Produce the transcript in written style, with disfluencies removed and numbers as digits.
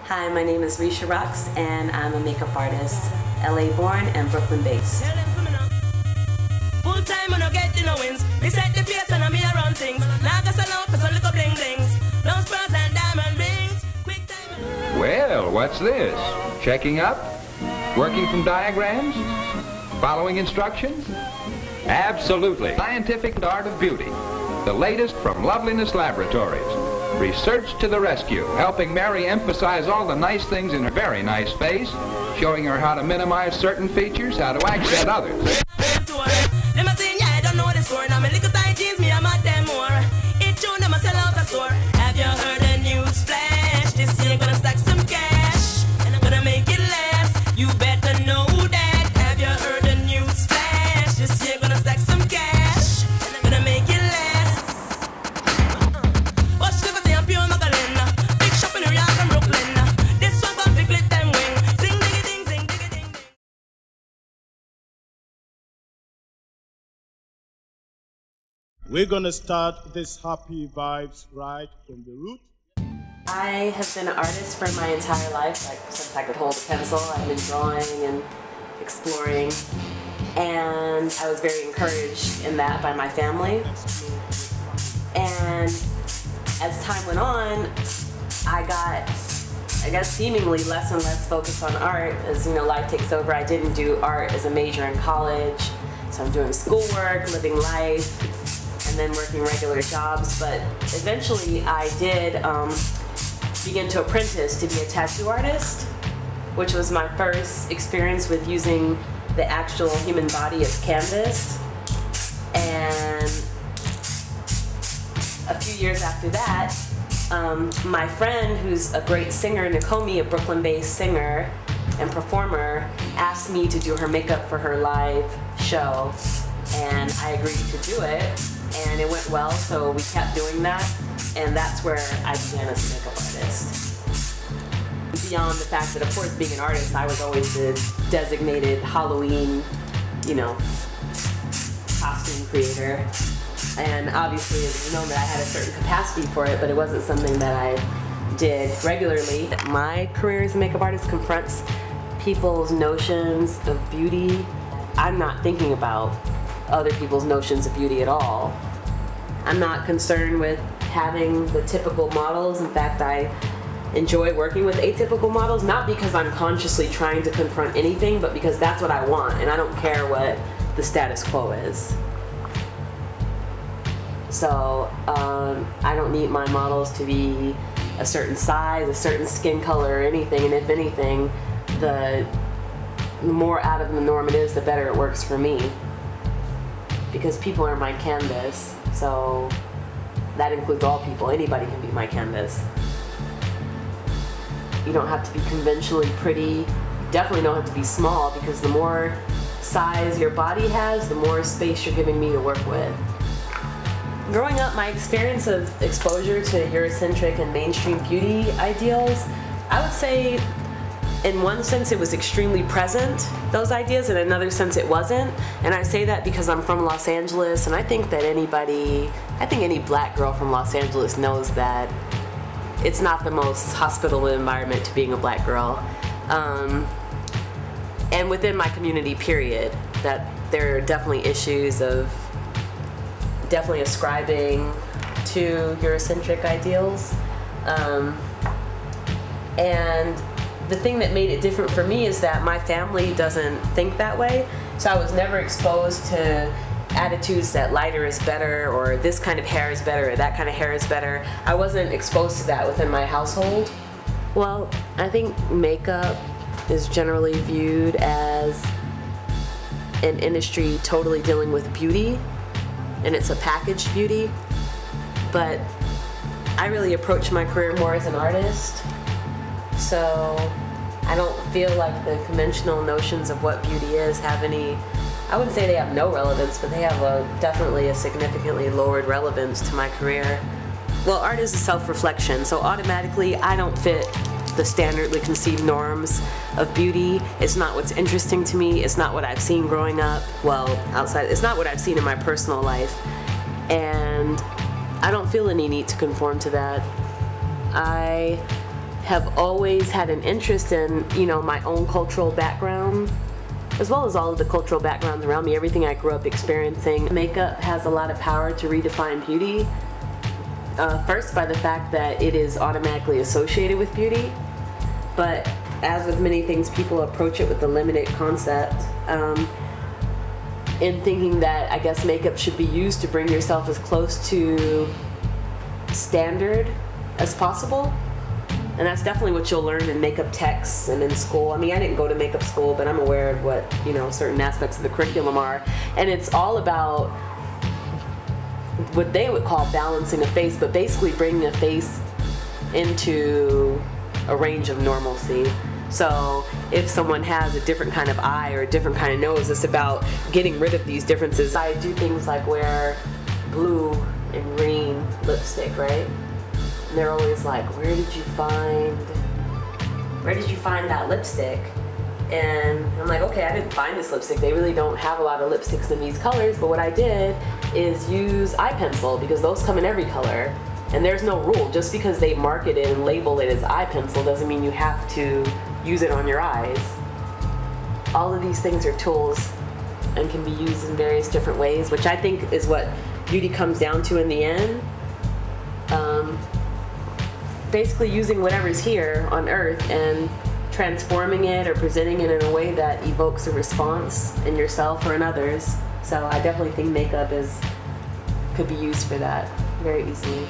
Hi, my name is Risha Rox, and I'm a makeup artist, LA born and Brooklyn based. Full time when I get the wins. They set the pace and I'm here around things. Now I got some love for some little bling blings. Those pearls and diamond rings. Quick time. Well, what's this? Checking up? Working from diagrams? Following instructions? Absolutely. Scientific art of beauty. The latest from Loveliness Laboratories. Research to the rescue, helping Mary emphasize all the nice things in her very nice face, showing her how to minimize certain features, how to accent others. Have you heard the news flash? This year gonna stack some cash, and I'm gonna make it last. You better know that. Have you heard the news flash? This year gonna stack some cash, and I'm gonna make it last. What's the thing? I'm pure Magdalena. Big shop in New York and Brooklyn. This one gon' big lit them wing. Sing diggy ding, sing diggy ding. We're gonna start this happy vibes right from the root. I have been an artist for my entire life, like since I could hold a pencil. I've been drawing and exploring, and I was very encouraged in that by my family. And as time went on, I got seemingly less and less focused on art as life takes over. I didn't do art as a major in college, so I'm doing schoolwork, living life, and then working regular jobs. But eventually I did begin to apprentice to be a tattoo artist, which was my first experience with using the actual human body as canvas. And a few years after that, my friend, who's a great singer, Nakomi, a Brooklyn-based singer and performer, asked me to do her makeup for her live show, and I agreed to do it, and it went well, so we kept doing that, and that's where I began as a makeup artist. Beyond the fact that, of course, being an artist, I was always the designated Halloween, costume creator. And obviously, it was known that I had a certain capacity for it, but it wasn't something that I did regularly. My career as a makeup artist confronts people's notions of beauty. I'm not thinking about other people's notions of beauty at all. I'm not concerned with having the typical models. In fact, I enjoy working with atypical models, not because I'm consciously trying to confront anything, but because that's what I want, and I don't care what the status quo is. So I don't need my models to be a certain size, a certain skin color, or anything, and if anything, the more out of the norm it is, the better it works for me. Because people are my canvas, so that includes all people. Anybody can be my canvas. You don't have to be conventionally pretty. You definitely don't have to be small, because the more size your body has, the more space you're giving me to work with. Growing up, my experience of exposure to Eurocentric and mainstream beauty ideals, I would say in one sense it was extremely present, those ideas, in another sense it wasn't. And I say that because I'm from Los Angeles, and I think that any black girl from Los Angeles knows that it's not the most hospitable environment to being a black girl. And within my community, period, that there are definitely issues of definitely ascribing to Eurocentric ideals. And the thing that made it different for me is that my family doesn't think that way. So I was never exposed to attitudes that lighter is better, or this kind of hair is better, or that kind of hair is better. I wasn't exposed to that within my household. Well, I think makeup is generally viewed as an industry totally dealing with beauty, and it's a packaged beauty. But I really approach my career more as an artist. So I don't feel like the conventional notions of what beauty is have any, I wouldn't say they have no relevance, but they have definitely a significantly lowered relevance to my career. Well, art is a self-reflection, so automatically I don't fit the standardly conceived norms of beauty. It's not what's interesting to me. It's not what I've seen growing up. Well, outside, it's not what I've seen in my personal life. And I don't feel any need to conform to that. I have always had an interest in, you know, my own cultural background, as well as all of the cultural backgrounds around me, everything I grew up experiencing. Makeup has a lot of power to redefine beauty. First, by the fact that it is automatically associated with beauty, but as with many things, people approach it with a limited concept, in thinking that, I guess, makeup should be used to bring yourself as close to standard as possible. And that's definitely what you'll learn in makeup texts and in school. I mean, I didn't go to makeup school, but I'm aware of what, you know, certain aspects of the curriculum are. And it's all about what they would call balancing a face, but basically bringing a face into a range of normalcy. So if someone has a different kind of eye or a different kind of nose, it's about getting rid of these differences. I do things like wear blue and green lipstick, right? And they're always like, where did you find that lipstick? And I'm like, okay, I didn't find this lipstick. They really don't have a lot of lipsticks in these colors, but what I did is use eye pencil, because those come in every color. And there's no rule. Just because they market it and label it as eye pencil doesn't mean you have to use it on your eyes. All of these things are tools and can be used in various different ways, which I think is what beauty comes down to in the end. Basically using whatever's here on earth and transforming it or presenting it in a way that evokes a response in yourself or in others. So I definitely think makeup could be used for that very easily.